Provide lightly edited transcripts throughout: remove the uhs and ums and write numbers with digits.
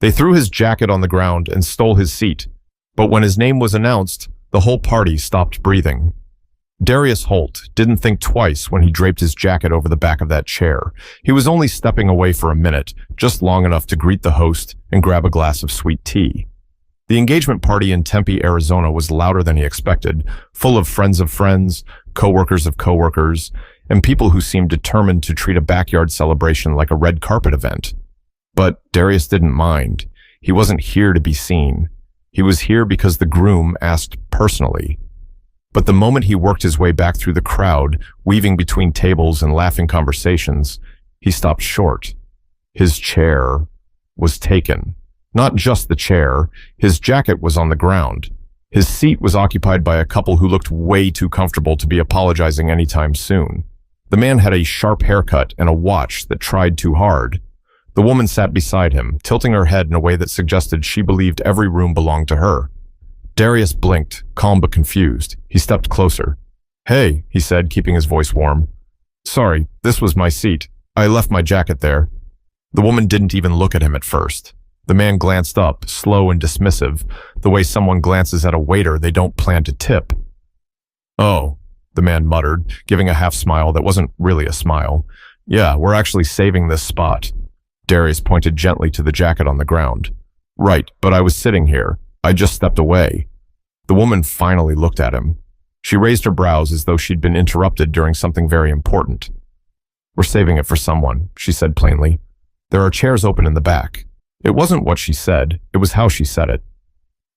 They threw his jacket on the ground and stole his seat, but when his name was announced, the whole party stopped breathing. Darius Holt didn't think twice when he draped his jacket over the back of that chair. He was only stepping away for a minute, just long enough to greet the host and grab a glass of sweet tea. The engagement party in Tempe, Arizona was louder than he expected, full of friends, coworkers of coworkers, and people who seemed determined to treat a backyard celebration like a red carpet event. But Darius didn't mind. He wasn't here to be seen. He was here because the groom asked personally. But the moment he worked his way back through the crowd, weaving between tables and laughing conversations, he stopped short. His chair was taken. Not just the chair, his jacket was on the ground. His seat was occupied by a couple who looked way too comfortable to be apologizing anytime soon. The man had a sharp haircut and a watch that tried too hard. The woman sat beside him, tilting her head in a way that suggested she believed every room belonged to her. Darius blinked, calm but confused. He stepped closer. "Hey," he said, keeping his voice warm. "Sorry, this was my seat. I left my jacket there." The woman didn't even look at him at first. The man glanced up, slow and dismissive, the way someone glances at a waiter they don't plan to tip. "Oh," the man muttered, giving a half smile that wasn't really a smile. "Yeah, we're actually saving this spot." Darius pointed gently to the jacket on the ground. "Right, but I was sitting here. I just stepped away." The woman finally looked at him. She raised her brows as though she'd been interrupted during something very important. "We're saving it for someone," she said plainly. "There are chairs open in the back." It wasn't what she said, it was how she said it.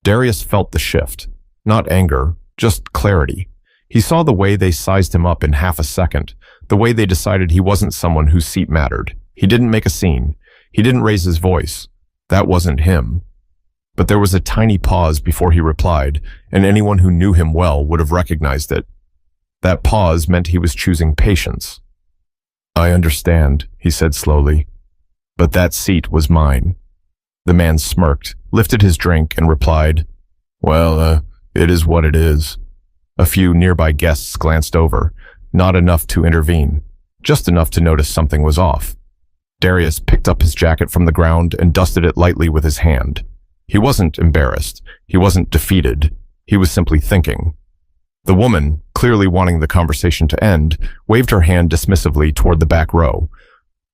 Darius felt the shift. Not anger, just clarity. He saw the way they sized him up in half a second, the way they decided he wasn't someone whose seat mattered. He didn't make a scene. He didn't raise his voice. That wasn't him. But there was a tiny pause before he replied, and anyone who knew him well would have recognized it. That pause meant he was choosing patience. "I understand," he said slowly, "but that seat was mine." The man smirked, lifted his drink, and replied, "Well, it is what it is." A few nearby guests glanced over, not enough to intervene, just enough to notice something was off. Darius picked up his jacket from the ground and dusted it lightly with his hand. He wasn't embarrassed. He wasn't defeated. He was simply thinking. The woman, clearly wanting the conversation to end, waved her hand dismissively toward the back row.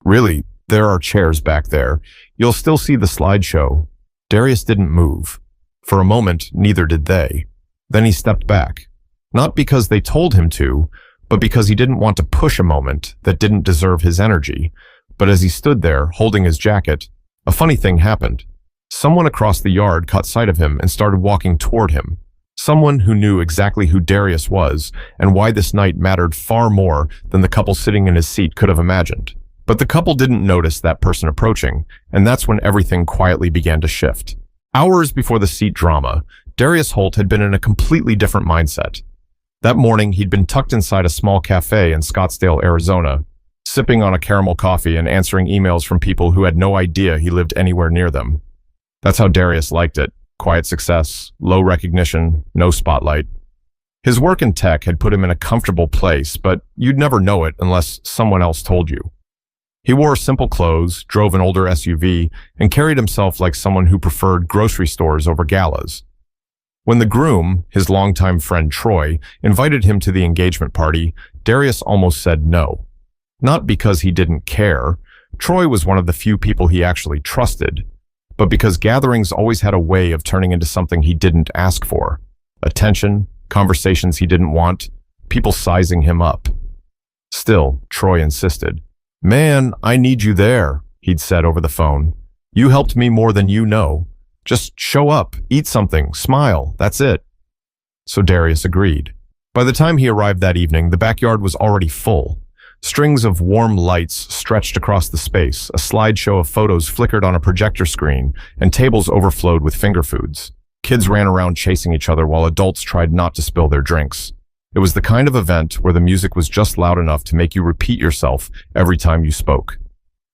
"Really, there are chairs back there. You'll still see the slideshow." Darius didn't move. For a moment, neither did they. Then he stepped back. Not because they told him to, but because he didn't want to push a moment that didn't deserve his energy. But as he stood there, holding his jacket, a funny thing happened. Someone across the yard caught sight of him and started walking toward him. Someone who knew exactly who Darius was and why this night mattered far more than the couple sitting in his seat could have imagined. But the couple didn't notice that person approaching, and that's when everything quietly began to shift. Hours before the seat drama, Darius Holt had been in a completely different mindset. That morning, he'd been tucked inside a small cafe in Scottsdale, Arizona, sipping on a caramel coffee and answering emails from people who had no idea he lived anywhere near them. That's how Darius liked it. Quiet success, low recognition, no spotlight. His work in tech had put him in a comfortable place, but you'd never know it unless someone else told you. He wore simple clothes, drove an older SUV, and carried himself like someone who preferred grocery stores over galas. When the groom, his longtime friend Troy, invited him to the engagement party, Darius almost said no. Not because he didn't care. Troy was one of the few people he actually trusted, but because gatherings always had a way of turning into something he didn't ask for. Attention, conversations he didn't want, people sizing him up. Still, Troy insisted. "Man, I need you there," he'd said over the phone. "You helped me more than you know. Just show up, eat something, smile, that's it." So Darius agreed. By the time he arrived that evening, the backyard was already full. Strings of warm lights stretched across the space, a slideshow of photos flickered on a projector screen, and tables overflowed with finger foods. Kids ran around chasing each other while adults tried not to spill their drinks. It was the kind of event where the music was just loud enough to make you repeat yourself every time you spoke.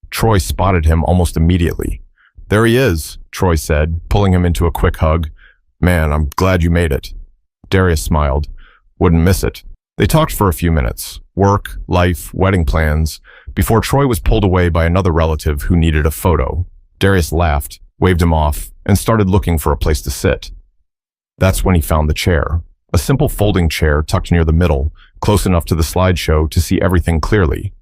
Troy spotted him almost immediately. "There he is," Troy said, pulling him into a quick hug. "Man, I'm glad you made it." Darius smiled. "Wouldn't miss it." They talked for a few minutes. Work, life, wedding plans, before Troy was pulled away by another relative who needed a photo. Darius laughed. waved him off, and started looking for a place to sit. That's when he found the chair, a simple folding chair tucked near the middle, close enough to the slideshow to see everything clearly.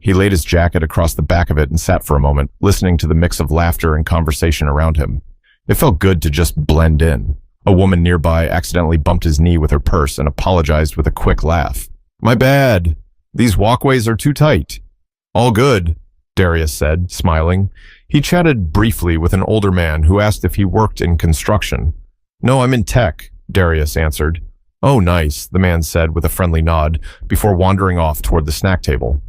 He laid his jacket across the back of it and sat for a moment, listening to the mix of laughter and conversation around him. It felt good to just blend in. A woman nearby accidentally bumped his knee with her purse and apologized with a quick laugh. "My bad. These walkways are too tight." "All good," Darius said, smiling. He chatted briefly with an older man who asked if he worked in construction. "No, I'm in tech," Darius answered. "Oh, nice," the man said with a friendly nod before wandering off toward the snack table.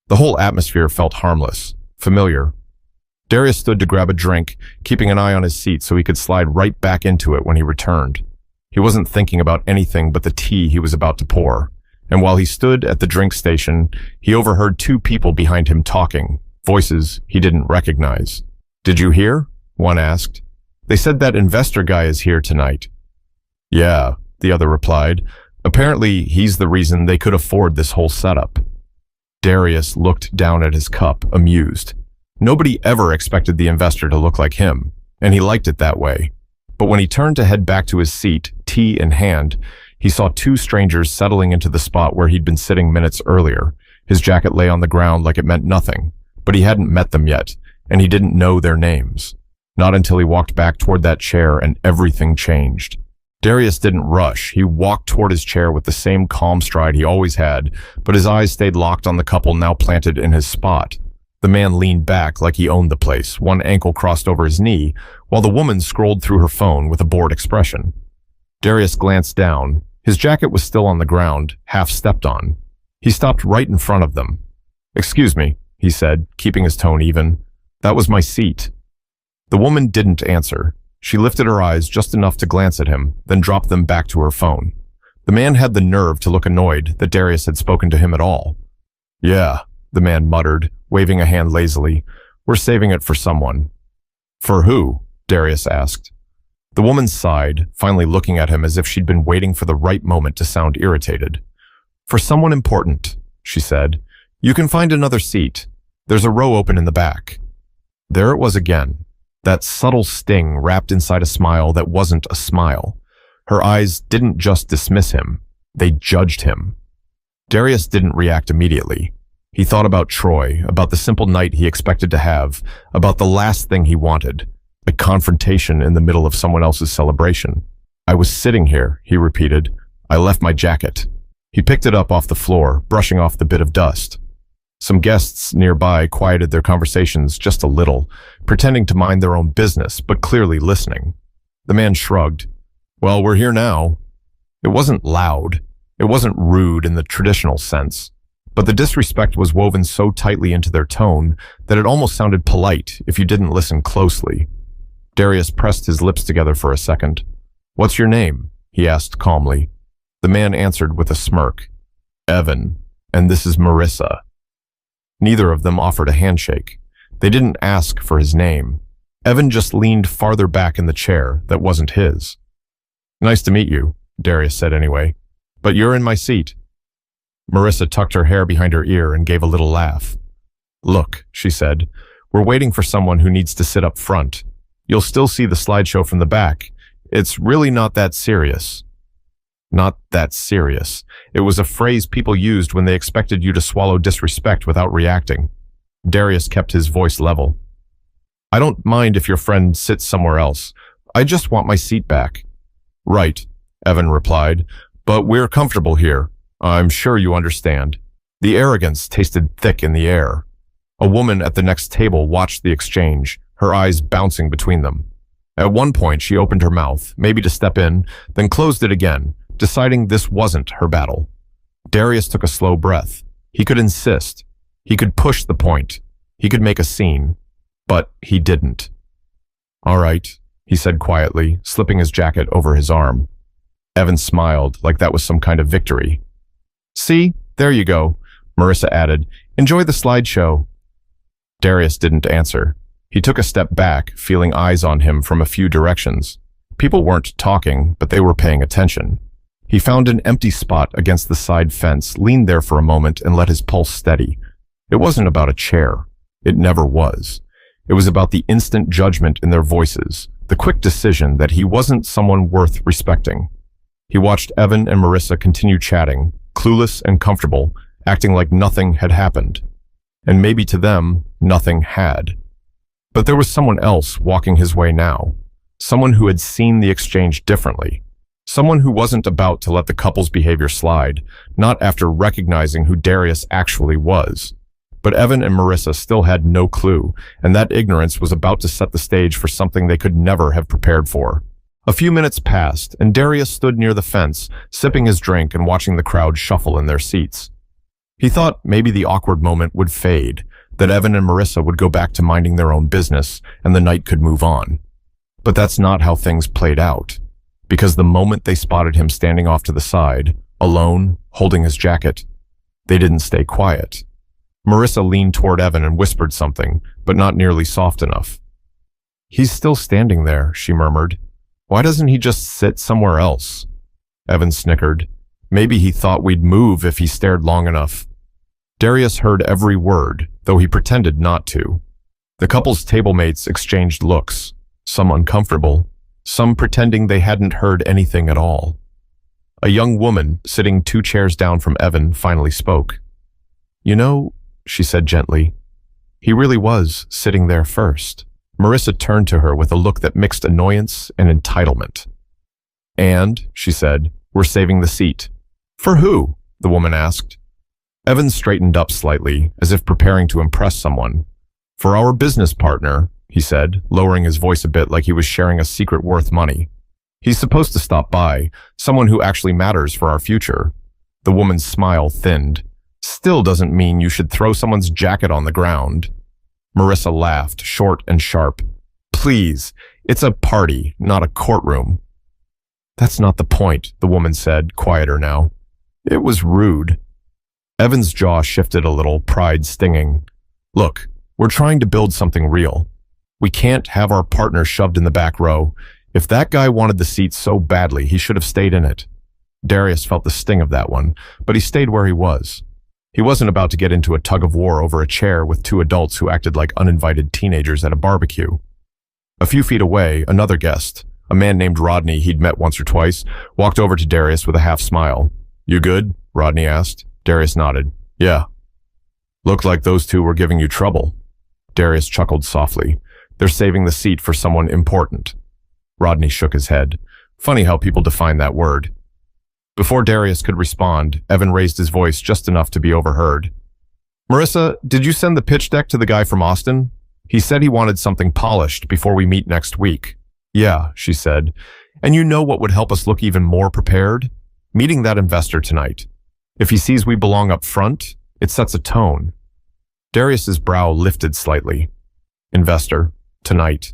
The whole atmosphere felt harmless, familiar. Darius stood to grab a drink, keeping an eye on his seat so he could slide right back into it when he returned. He wasn't thinking about anything but the tea he was about to pour. And while he stood at the drink station, he overheard two people behind him talking, voices he didn't recognize. "Did you hear?" one asked. "They said that investor guy is here tonight." "Yeah," the other replied. "Apparently he's the reason they could afford this whole setup." Darius looked down at his cup, amused. Nobody ever expected the investor to look like him, and he liked it that way. But when he turned to head back to his seat, tea in hand, he saw two strangers settling into the spot where he'd been sitting minutes earlier. His jacket lay on the ground like it meant nothing, but he hadn't met them yet, and he didn't know their names. Not until he walked back toward that chair and everything changed. Darius didn't rush. He walked toward his chair with the same calm stride he always had, but his eyes stayed locked on the couple now planted in his spot. The man leaned back like he owned the place, one ankle crossed over his knee, while the woman scrolled through her phone with a bored expression. Darius glanced down. His jacket was still on the ground, half stepped on. He stopped right in front of them. "Excuse me," he said, keeping his tone even. "That was my seat." The woman didn't answer. She lifted her eyes just enough to glance at him, then dropped them back to her phone. The man had the nerve to look annoyed that Darius had spoken to him at all. "Yeah," the man muttered, waving a hand lazily. "We're saving it for someone." "For who?" Darius asked. The woman sighed, finally looking at him as if she'd been waiting for the right moment to sound irritated. "For someone important," she said. "You can find another seat. There's a row open in the back." There it was again. That subtle sting wrapped inside a smile that wasn't a smile. Her eyes didn't just dismiss him, they judged him. Darius didn't react immediately. He thought about Troy, about the simple night he expected to have, about the last thing he wanted, a confrontation in the middle of someone else's celebration. "I was sitting here," he repeated. "I left my jacket." He picked it up off the floor, brushing off the bit of dust. Some guests nearby quieted their conversations just a little, pretending to mind their own business, but clearly listening. The man shrugged. "Well, we're here now." It wasn't loud. It wasn't rude in the traditional sense. But the disrespect was woven so tightly into their tone that it almost sounded polite if you didn't listen closely. Darius pressed his lips together for a second. "What's your name?" he asked calmly. The man answered with a smirk. "Evan, and this is Marissa." Neither of them offered a handshake. They didn't ask for his name. Evan just leaned farther back in the chair that wasn't his. "Nice to meet you," Darius said anyway. "But you're in my seat." Marissa tucked her hair behind her ear and gave a little laugh. "Look," she said, "we're waiting for someone who needs to sit up front. You'll still see the slideshow from the back. It's really not that serious." Not that serious. It was a phrase people used when they expected you to swallow disrespect without reacting. Darius kept his voice level. "I don't mind if your friend sits somewhere else. I just want my seat back." "Right," Evan replied, "but we're comfortable here. I'm sure you understand." The arrogance tasted thick in the air. A woman at the next table watched the exchange, her eyes bouncing between them. At one point, she opened her mouth, maybe to step in, then closed it again, deciding this wasn't her battle. Darius took a slow breath. He could insist. He could push the point. He could make a scene. But he didn't. "All right," he said quietly, slipping his jacket over his arm. Evan smiled like that was some kind of victory. "See, there you go," Marissa added. "Enjoy the slideshow." Darius didn't answer. He took a step back, feeling eyes on him from a few directions. People weren't talking, but they were paying attention. He found an empty spot against the side fence, leaned there for a moment, and let his pulse steady. It wasn't about a chair. It never was. It was about the instant judgment in their voices, the quick decision that he wasn't someone worth respecting. He watched Evan and Marissa continue chatting, clueless and comfortable, acting like nothing had happened. And maybe to them, nothing had. But there was someone else walking his way now. Someone who had seen the exchange differently. Someone who wasn't about to let the couple's behavior slide, not after recognizing who Darius actually was. But Evan and Marissa still had no clue, and that ignorance was about to set the stage for something they could never have prepared for. A few minutes passed, and Darius stood near the fence, sipping his drink and watching the crowd shuffle in their seats. He thought maybe the awkward moment would fade, that Evan and Marissa would go back to minding their own business, and the night could move on. But that's not how things played out, because the moment they spotted him standing off to the side, alone, holding his jacket, they didn't stay quiet. Marissa leaned toward Evan and whispered something, but not nearly soft enough. "He's still standing there," she murmured. "Why doesn't he just sit somewhere else?" Evan snickered. "Maybe he thought we'd move if he stared long enough." Darius heard every word, though he pretended not to. The couple's table mates exchanged looks, some uncomfortable, some pretending they hadn't heard anything at all. A young woman, sitting 2 chairs down from Evan, finally spoke. "You know," she said gently, "he really was sitting there first." Marissa turned to her with a look that mixed annoyance and entitlement. "And," she said, "we're saving the seat." "For who?" the woman asked. Evan straightened up slightly, as if preparing to impress someone. "For our business partner," he said, lowering his voice a bit like he was sharing a secret worth money. "He's supposed to stop by, someone who actually matters for our future." The woman's smile thinned. "Still doesn't mean you should throw someone's jacket on the ground." Marissa laughed, short and sharp. "Please, it's a party, not a courtroom." "That's not the point," the woman said, quieter now. "It was rude." Evan's jaw shifted a little, pride stinging. "Look, we're trying to build something real. We can't have our partner shoved in the back row. If that guy wanted the seat so badly, he should have stayed in it." Darius felt the sting of that one, but he stayed where he was. He wasn't about to get into a tug-of-war over a chair with 2 adults who acted like uninvited teenagers at a barbecue. A few feet away, another guest, a man named Rodney he'd met once or twice, walked over to Darius with a half smile. "You good?" Rodney asked. Darius nodded. "Yeah." "Looked like those 2 were giving you trouble." Darius chuckled softly. "They're saving the seat for someone important." Rodney shook his head. Funny how people define that word. Before Darius could respond, Evan raised his voice just enough to be overheard. "Marissa, did you send the pitch deck to the guy from Austin? He said he wanted something polished before we meet next week." "Yeah," she said. "And you know what would help us look even more prepared? Meeting that investor tonight. If he sees we belong up front, it sets a tone." Darius's brow lifted slightly. Investor, tonight.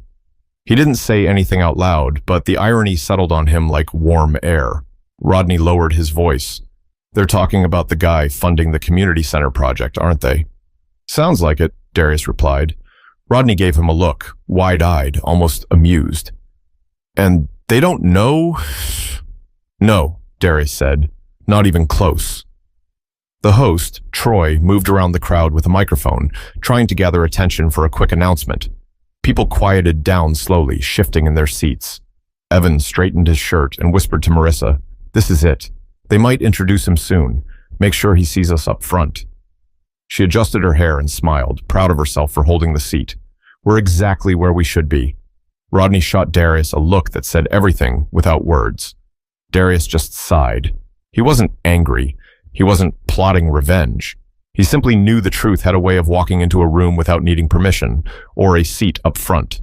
He didn't say anything out loud, but the irony settled on him like warm air. Rodney lowered his voice. "They're talking about the guy funding the community center project, aren't they?" "Sounds like it," Darius replied. Rodney gave him a look, wide-eyed, almost amused. "And they don't know?" "No," Darius said. "Not even close." The host, Troy, moved around the crowd with a microphone, trying to gather attention for a quick announcement. People quieted down slowly, shifting in their seats. Evan straightened his shirt and whispered to Marissa, "This is it. They might introduce him soon. Make sure he sees us up front." She adjusted her hair and smiled, proud of herself for holding the seat. "We're exactly where we should be." Rodney shot Darius a look that said everything without words. Darius just sighed. He wasn't angry. He wasn't plotting revenge. He simply knew the truth had a way of walking into a room without needing permission, or a seat up front.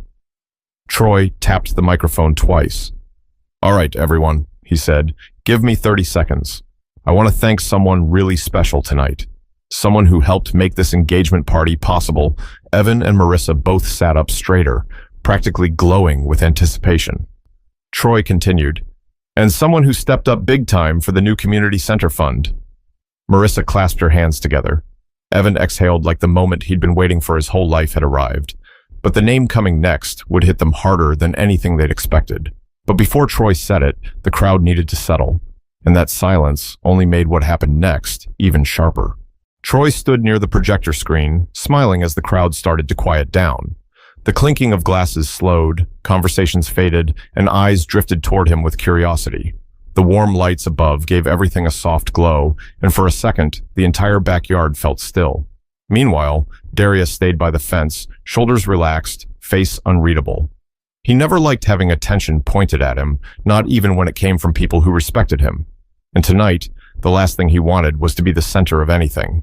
Troy tapped the microphone twice. "All right, everyone," he said. "Give me 30 seconds. I want to thank someone really special tonight. Someone who helped make this engagement party possible." Evan and Marissa both sat up straighter, practically glowing with anticipation. Troy continued, "And someone who stepped up big time for the new community center fund." Marissa clasped her hands together. Evan exhaled like the moment he'd been waiting for his whole life had arrived. But the name coming next would hit them harder than anything they'd expected. But before Troy said it, the crowd needed to settle, and that silence only made what happened next even sharper. Troy stood near the projector screen, smiling as the crowd started to quiet down. The clinking of glasses slowed, conversations faded, and eyes drifted toward him with curiosity. The warm lights above gave everything a soft glow, and for a second, the entire backyard felt still. Meanwhile, Darius stayed by the fence, shoulders relaxed, face unreadable. He never liked having attention pointed at him, not even when it came from people who respected him. And tonight, the last thing he wanted was to be the center of anything.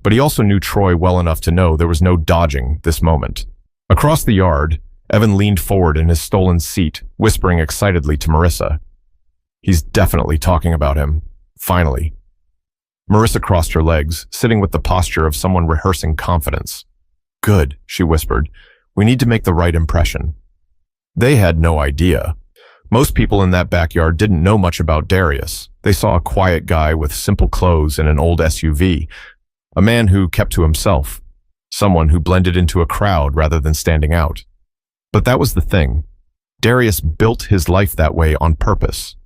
But he also knew Troy well enough to know there was no dodging this moment. Across the yard, Evan leaned forward in his stolen seat, whispering excitedly to Marissa. He's definitely talking about him. Finally. Marissa crossed her legs, sitting with the posture of someone rehearsing confidence. Good, she whispered. We need to make the right impression. They had no idea. Most people in that backyard didn't know much about Darius. They saw a quiet guy with simple clothes and an old SUV, a man who kept to himself, someone who blended into a crowd rather than standing out. But that was the thing. Darius built his life that way on purpose.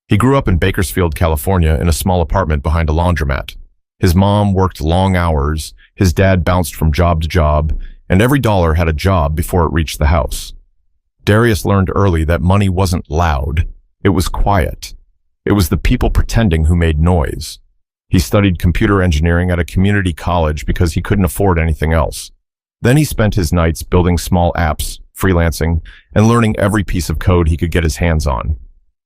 He grew up in Bakersfield, California, in a small apartment behind a laundromat. His mom worked long hours, his dad bounced from job to job, and every dollar had a job before it reached the house. Darius learned early that money wasn't loud, it was quiet. It was the people pretending who made noise. He studied computer engineering at a community college because he couldn't afford anything else. Then he spent his nights building small apps, freelancing, and learning every piece of code he could get his hands on.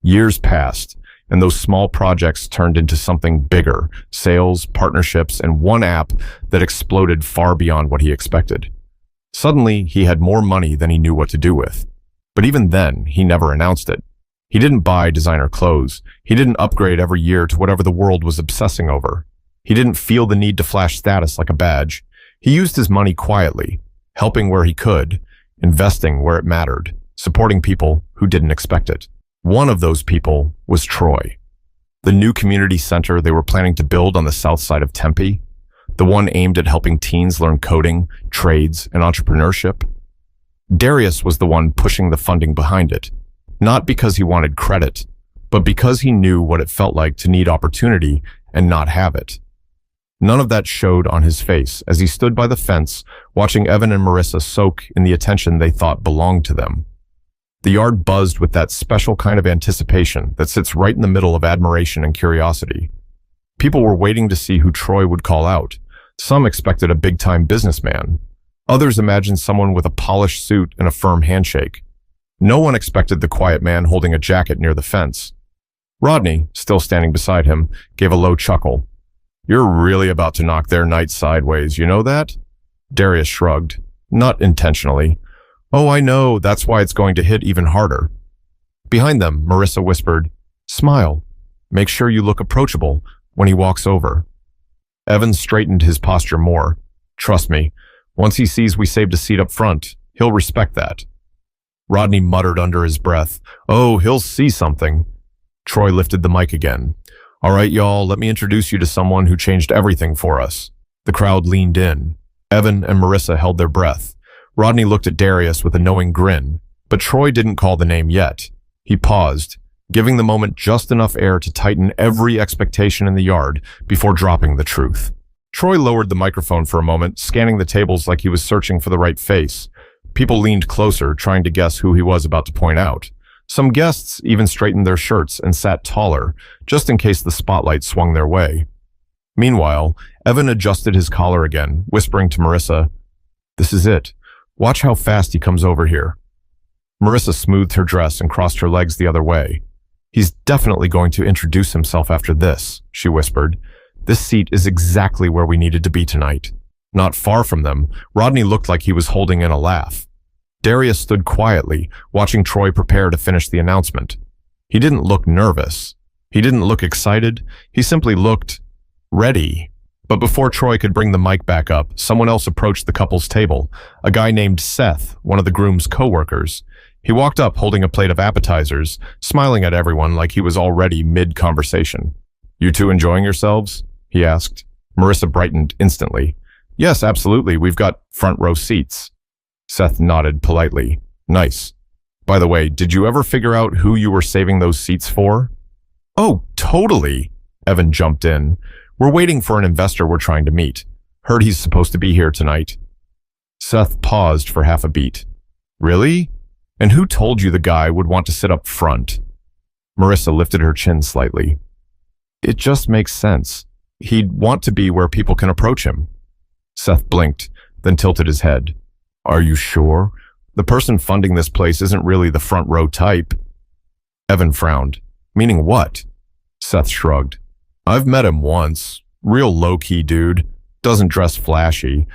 Years passed, and those small projects turned into something bigger, sales, partnerships, and one app that exploded far beyond what he expected. Suddenly, he had more money than he knew what to do with. But even then, he never announced it. He didn't buy designer clothes. He didn't upgrade every year to whatever the world was obsessing over. He didn't feel the need to flash status like a badge. He used his money quietly, helping where he could, investing where it mattered, supporting people who didn't expect it. One of those people was Troy. The new community center they were planning to build on the south side of Tempe, the one aimed at helping teens learn coding, trades, and entrepreneurship. Darius was the one pushing the funding behind it, not because he wanted credit, but because he knew what it felt like to need opportunity and not have it. None of that showed on his face as he stood by the fence, watching Evan and Marissa soak in the attention they thought belonged to them. The yard buzzed with that special kind of anticipation that sits right in the middle of admiration and curiosity. People were waiting to see who Troy would call out. Some expected a big-time businessman. Others imagined someone with a polished suit and a firm handshake. No one expected the quiet man holding a jacket near the fence. Rodney, still standing beside him, gave a low chuckle. You're really about to knock their night sideways, you know that? Darius shrugged. Not intentionally. Oh, I know, that's why it's going to hit even harder. Behind them, Marissa whispered, Smile. Make sure you look approachable when he walks over. Evan straightened his posture more. Trust me, once he sees we saved a seat up front, he'll respect that. Rodney muttered under his breath, Oh, he'll see something. Troy lifted the mic again. All right, y'all, let me introduce you to someone who changed everything for us. The crowd leaned in. Evan and Marissa held their breath. Rodney looked at Darius with a knowing grin, but Troy didn't call the name yet. He paused, giving the moment just enough air to tighten every expectation in the yard before dropping the truth. Troy lowered the microphone for a moment, scanning the tables like he was searching for the right face. People leaned closer, trying to guess who he was about to point out. Some guests even straightened their shirts and sat taller, just in case the spotlight swung their way. Meanwhile, Evan adjusted his collar again, whispering to Marissa, This is it. Watch how fast he comes over here. Marissa smoothed her dress and crossed her legs the other way. He's definitely going to introduce himself after this, she whispered. This seat is exactly where we needed to be tonight. Not far from them, Rodney looked like he was holding in a laugh. Darius stood quietly, watching Troy prepare to finish the announcement. He didn't look nervous. He didn't look excited. He simply looked ready. But before Troy could bring the mic back up, someone else approached the couple's table, a guy named Seth, one of the groom's co-workers. He walked up holding a plate of appetizers, smiling at everyone like he was already mid-conversation. You two enjoying yourselves? He asked. Marissa brightened instantly. Yes, absolutely. We've got front row seats. Seth nodded politely. Nice. By the way, did you ever figure out who you were saving those seats for? Oh, totally. Evan jumped in. We're waiting for an investor we're trying to meet. Heard he's supposed to be here tonight. Seth paused for half a beat. Really? And who told you the guy would want to sit up front? Marissa lifted her chin slightly. It just makes sense. He'd want to be where people can approach him. Seth blinked, then tilted his head. Are you sure? The person funding this place isn't really the front row type. Evan frowned. Meaning what? Seth shrugged. I've met him once. Real low-key dude. Doesn't dress flashy.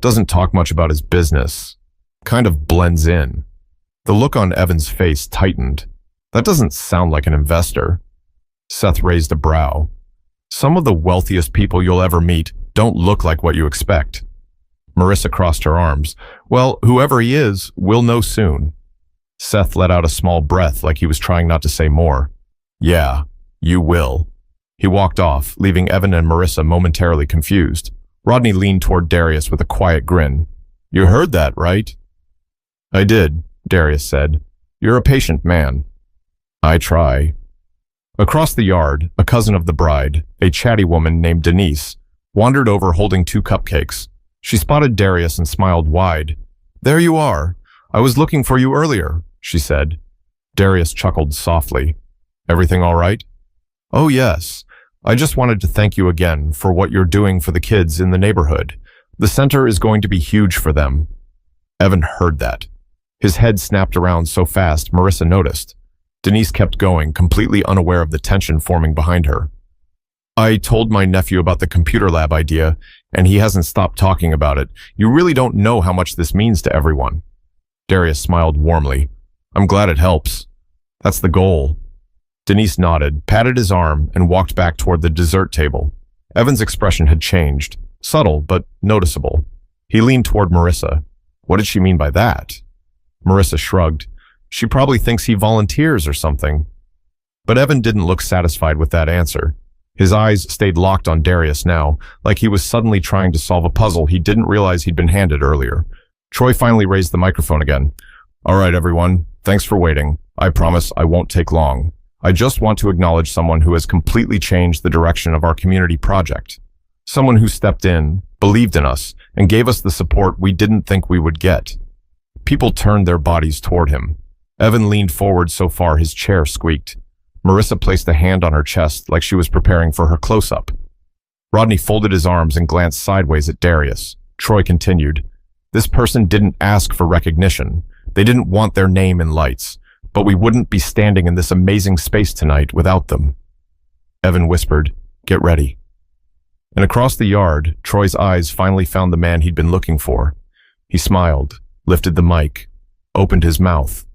Doesn't talk much about his business. Kind of blends in. The look on Evan's face tightened. That doesn't sound like an investor. Seth raised a brow. Some of the wealthiest people you'll ever meet don't look like what you expect. Marissa crossed her arms. Well, whoever he is, we'll know soon. Seth let out a small breath like he was trying not to say more. Yeah, you will. He walked off, leaving Evan and Marissa momentarily confused. Rodney leaned toward Darius with a quiet grin. You heard that, right? I did, Darius said. You're a patient man. I try. Across the yard, a cousin of the bride, a chatty woman named Denise, wandered over holding 2 cupcakes. She spotted Darius and smiled wide. There you are. I was looking for you earlier, she said. Darius chuckled softly. Everything all right? Oh, yes. I just wanted to thank you again for what you're doing for the kids in the neighborhood. The center is going to be huge for them. Evan heard that. His head snapped around so fast, Marissa noticed. Denise kept going, completely unaware of the tension forming behind her. I told my nephew about the computer lab idea, and he hasn't stopped talking about it. You really don't know how much this means to everyone. Darius smiled warmly. I'm glad it helps. That's the goal. Denise nodded, patted his arm, and walked back toward the dessert table. Evan's expression had changed. Subtle, but noticeable. He leaned toward Marissa. What did she mean by that? Marissa shrugged. She probably thinks he volunteers or something. But Evan didn't look satisfied with that answer. His eyes stayed locked on Darius now, like he was suddenly trying to solve a puzzle he didn't realize he'd been handed earlier. Troy finally raised the microphone again. All right, everyone. Thanks for waiting. I promise I won't take long. I just want to acknowledge someone who has completely changed the direction of our community project. Someone who stepped in, believed in us, and gave us the support we didn't think we would get. People turned their bodies toward him. Evan leaned forward so far his chair squeaked. Marissa placed a hand on her chest like she was preparing for her close-up. Rodney folded his arms and glanced sideways at Darius. Troy continued. This person didn't ask for recognition. They didn't want their name in lights. But we wouldn't be standing in this amazing space tonight without them. Evan whispered, Get ready. And across the yard, Troy's eyes finally found the man he'd been looking for. He smiled, lifted the mic, opened his mouth.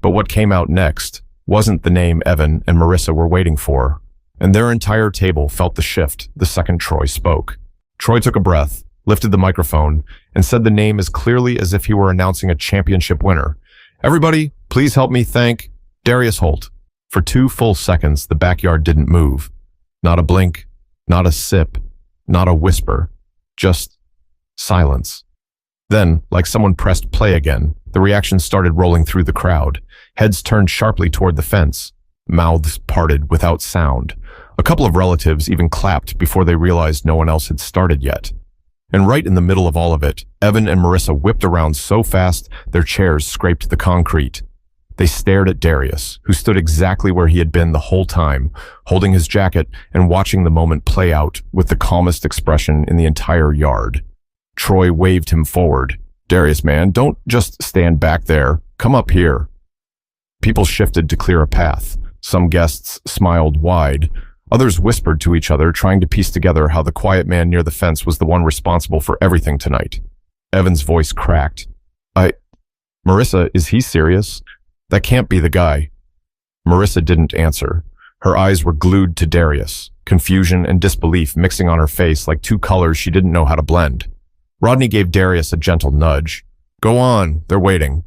But what came out next wasn't the name Evan and Marissa were waiting for, and their entire table felt the shift the second Troy spoke. Troy took a breath, lifted the microphone, and said the name as clearly as if he were announcing a championship winner. Everybody, please help me thank Darius Holt. For 2 full seconds, the backyard didn't move. Not a blink, not a sip, not a whisper, just silence. Then, like someone pressed play again, the reaction started rolling through the crowd. Heads turned sharply toward the fence. Mouths parted without sound. A couple of relatives even clapped before they realized no one else had started yet. And right in the middle of all of it, Evan and Marissa whipped around so fast their chairs scraped the concrete. They stared at Darius, who stood exactly where he had been the whole time, holding his jacket and watching the moment play out with the calmest expression in the entire yard. Troy waved him forward. Darius, man, don't just stand back there. Come up here. People shifted to clear a path. Some guests smiled wide. Others whispered to each other, trying to piece together how the quiet man near the fence was the one responsible for everything tonight. Evan's voice cracked. Marissa, is he serious? That can't be the guy. Marissa didn't answer. Her eyes were glued to Darius, confusion and disbelief mixing on her face like 2 colors she didn't know how to blend. Rodney gave Darius a gentle nudge. Go on, they're waiting.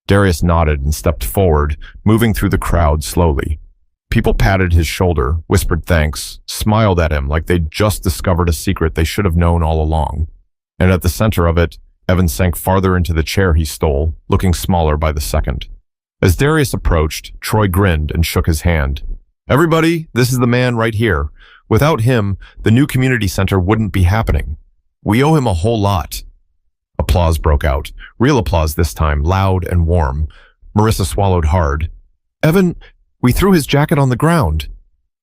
Darius nodded and stepped forward, moving through the crowd slowly. People patted his shoulder, whispered thanks, smiled at him like they'd just discovered a secret they should have known all along. And at the center of it, Evan sank farther into the chair he stole, looking smaller by the second. As Darius approached, Troy grinned and shook his hand. Everybody, this is the man right here. Without him, the new community center wouldn't be happening. We owe him a whole lot. Applause broke out. Real applause this time, loud and warm. Marissa swallowed hard. Evan, we threw his jacket on the ground.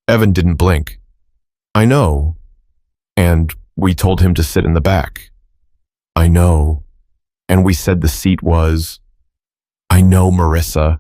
Evan didn't blink. I know. And we told him to sit in the back. I know. And we said the seat was... I know, Marissa.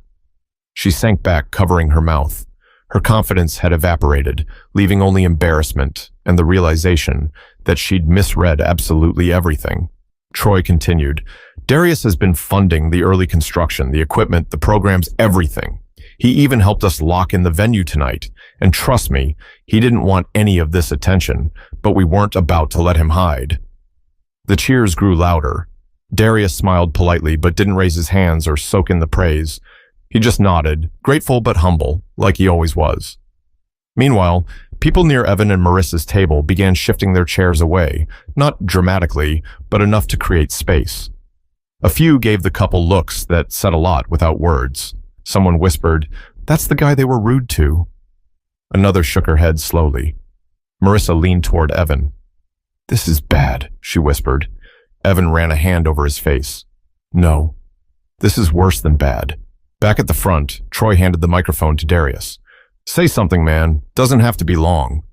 She sank back, covering her mouth. Her confidence had evaporated, leaving only embarrassment and the realization that she'd misread absolutely everything. Troy continued, Darius has been funding the early construction, the equipment, the programs, everything. He even helped us lock in the venue tonight. And trust me, he didn't want any of this attention, but we weren't about to let him hide. The cheers grew louder. Darius smiled politely but didn't raise his hands or soak in the praise. He just nodded, grateful but humble, like he always was. Meanwhile, people near Evan and Marissa's table began shifting their chairs away, not dramatically, but enough to create space. A few gave the couple looks that said a lot without words. Someone whispered, "That's the guy they were rude to." Another shook her head slowly. Marissa leaned toward Evan. "This is bad," she whispered. Evan ran a hand over his face. "No, this is worse than bad." Back at the front, Troy handed the microphone to Darius. "Say something, man. Doesn't have to be long."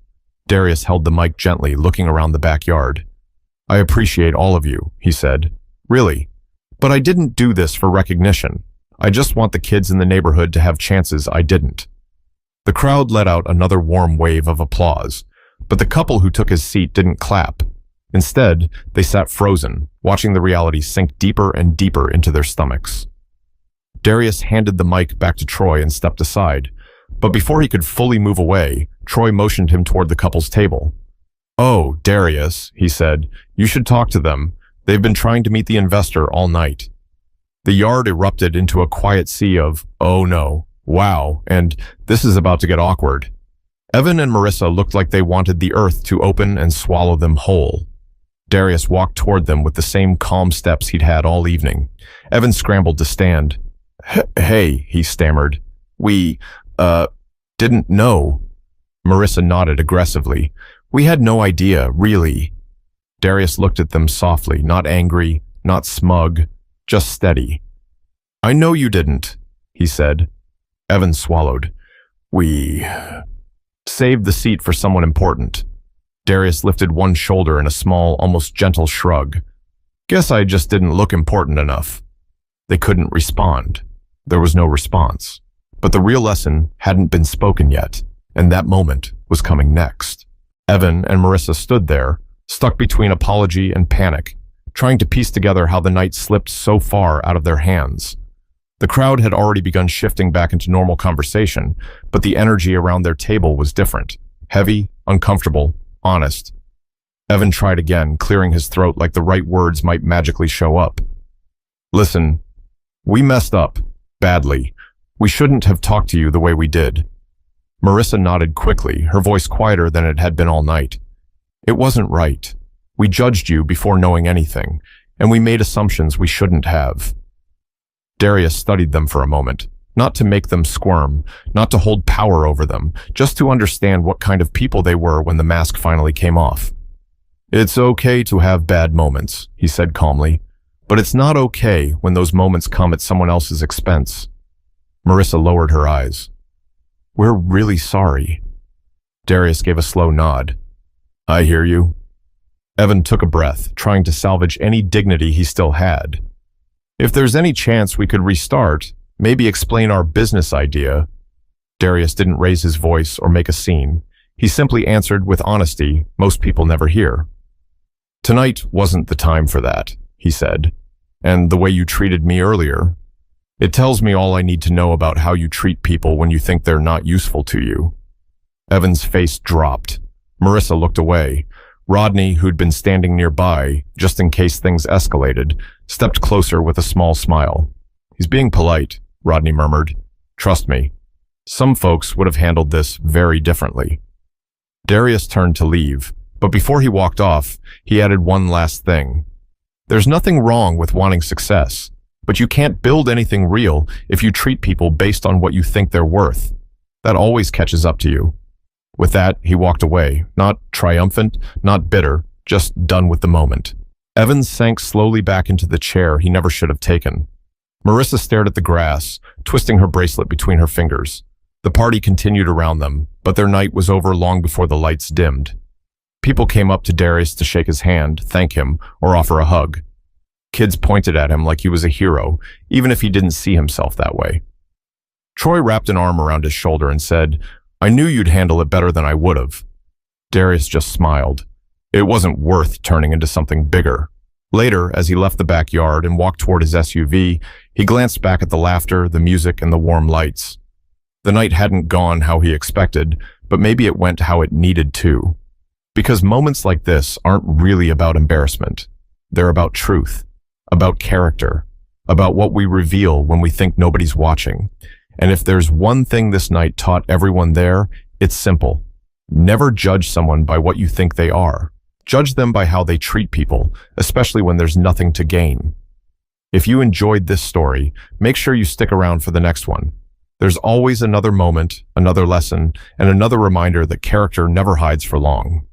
Darius held the mic gently, looking around the backyard. "I appreciate all of you," he said. "Really. But I didn't do this for recognition. I just want the kids in the neighborhood to have chances I didn't." The crowd let out another warm wave of applause, but the couple who took his seat didn't clap. Instead, they sat frozen, watching the reality sink deeper and deeper into their stomachs. Darius handed the mic back to Troy and stepped aside, but before he could fully move away, Troy motioned him toward the couple's table. "Oh, Darius," he said, "you should talk to them. They've been trying to meet the investor all night." The yard erupted into a quiet sea of, "Oh no, wow, and this is about to get awkward." Evan and Marissa looked like they wanted the earth to open and swallow them whole. Darius walked toward them with the same calm steps he'd had all evening. Evan scrambled to stand. Hey, he stammered. We, didn't know." Marissa nodded aggressively. "We had no idea, really." Darius looked at them softly, not angry, not smug, just steady. "I know you didn't," he said. Evan swallowed. "We saved the seat for someone important." Darius lifted one shoulder in a small, almost gentle shrug. "Guess I just didn't look important enough." They couldn't respond. There was no response. But the real lesson hadn't been spoken yet, and that moment was coming next. Evan and Marissa stood there, stuck between apology and panic, trying to piece together how the night slipped so far out of their hands. The crowd had already begun shifting back into normal conversation, but the energy around their table was different. Heavy, uncomfortable, honest. Evan tried again, clearing his throat like the right words might magically show up. "Listen, we messed up. Badly. We shouldn't have talked to you the way we did." Marissa nodded quickly, her voice quieter than it had been all night. "It wasn't right. We judged you before knowing anything, and we made assumptions we shouldn't have." Darius studied them for a moment, not to make them squirm, not to hold power over them, just to understand what kind of people they were when the mask finally came off. "It's okay to have bad moments," he said calmly. "But it's not okay when those moments come at someone else's expense." Marissa lowered her eyes. "We're really sorry." Darius gave a slow nod. "I hear you." Evan took a breath, trying to salvage any dignity he still had. "If there's any chance we could restart, maybe explain our business idea." Darius didn't raise his voice or make a scene. He simply answered with honesty most people never hear. "Tonight wasn't the time for that," he said. "And the way you treated me earlier, it tells me all I need to know about how you treat people when you think they're not useful to you." Evan's face dropped. Marissa looked away. Rodney, who'd been standing nearby, just in case things escalated, stepped closer with a small smile. "He's being polite," Rodney murmured. "Trust me. Some folks would have handled this very differently." Darius turned to leave, but before he walked off, he added one last thing. "There's nothing wrong with wanting success, but you can't build anything real if you treat people based on what you think they're worth. That always catches up to you." With that, he walked away, not triumphant, not bitter, just done with the moment. Evans sank slowly back into the chair he never should have taken. Marissa stared at the grass, twisting her bracelet between her fingers. The party continued around them, but their night was over long before the lights dimmed. People came up to Darius to shake his hand, thank him, or offer a hug. Kids pointed at him like he was a hero, even if he didn't see himself that way. Troy wrapped an arm around his shoulder and said, "I knew you'd handle it better than I would have." Darius just smiled. It wasn't worth turning into something bigger. Later, as he left the backyard and walked toward his SUV, he glanced back at the laughter, the music, and the warm lights. The night hadn't gone how he expected, but maybe it went how it needed to. Because moments like this aren't really about embarrassment. They're about truth, about character, about what we reveal when we think nobody's watching. And if there's one thing this night taught everyone there, it's simple. Never judge someone by what you think they are. Judge them by how they treat people, especially when there's nothing to gain. If you enjoyed this story, make sure you stick around for the next one. There's always another moment, another lesson, and another reminder that character never hides for long.